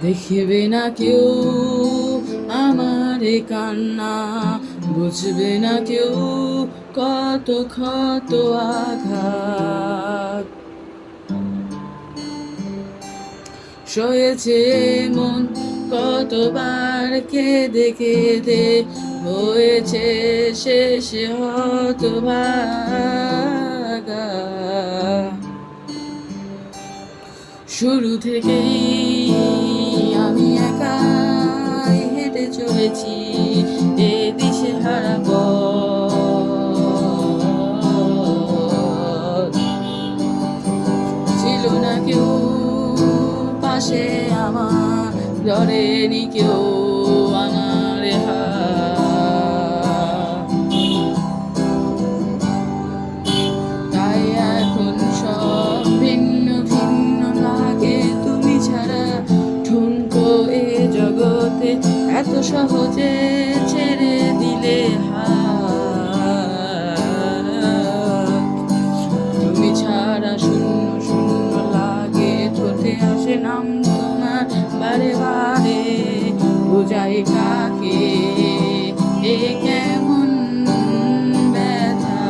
দেখবে না কেউ আমার এ কান্না, বুঝবে না কেউ কত ক্ষত আঘাত। সয়েছে মন কতবার কেঁদে কেঁদে, হয়েছে শেষে হতভাগা। শুরু থেকেই আমি একাই হেঁটে চলেছি এ দিশেহারা পথ। ছিল না কেউ পাশে আমার, ধরেনি কেউ আমার হাত। তাই এখন সব ভিন্ন ভিন্ন লাগে, তুমি ছাড়া ঠুনকো এ জগতে এত সহজে ছেড়ে দিলে হাত। তুমি ছাড়া শূন্য শূন্য লাগে, ঠোঁটে আসে নাম তোমার বারে বারে, বুঝাই কাকে এ কেমন ব্যথা।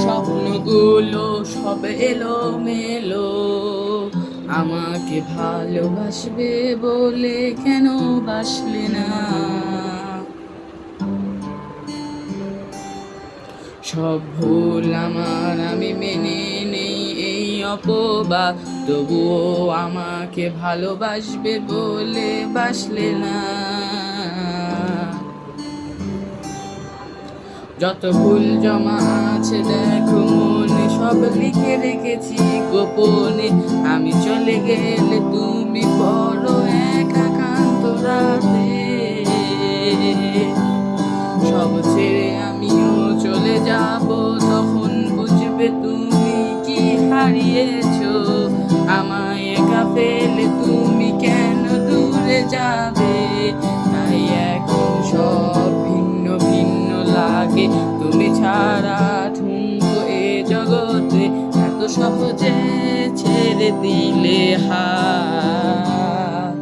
স্বপ্নগুলো সব এলো মেলো, আমাকে ভালোবাসবে বলে কেন বাসলে না। সব ভুল আমার, আমি মেনে নেই এই অপবাদ, তবুও আমাকে ভালোবাসবে বলে বাসলে না। যত ভুল জমা আছে দেখো মনে, সব লিখে রেখেছি গোপনে। আমি চলে গেলে তুমি বড় একাকান্ত রাতে, সব ছেড়ে আমিও চলে যাব, তখন বুঝবে তুমি কি হারিয়েছো। আমায় একা ফেলে তুমি কেন দূরে যাবে। তাই এখন সব ভিন্ন ভিন্ন লাগে, তুমি ছাড়া ঠুনকো এ জগতে এত সহজে ছেড়ে দিলে হাত।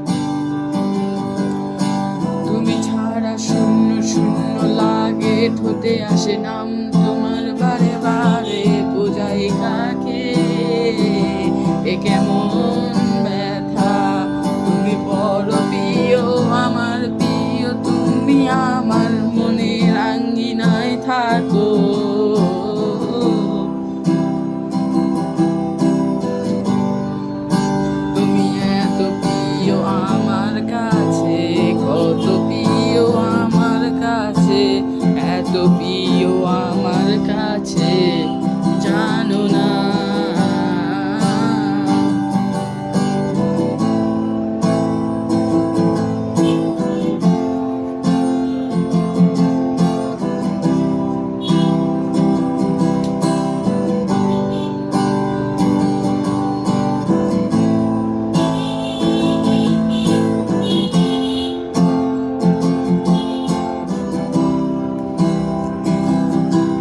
তুমি ছাড়া শূন্য শূন্য লাগে, ঠোঁটে আসে নাম তোমার বারে বারে, বোঝাই কাকে এ কেমন ব্যথা। তুমি বড় প্রিয় আমার প্রিয়, তুমি আমার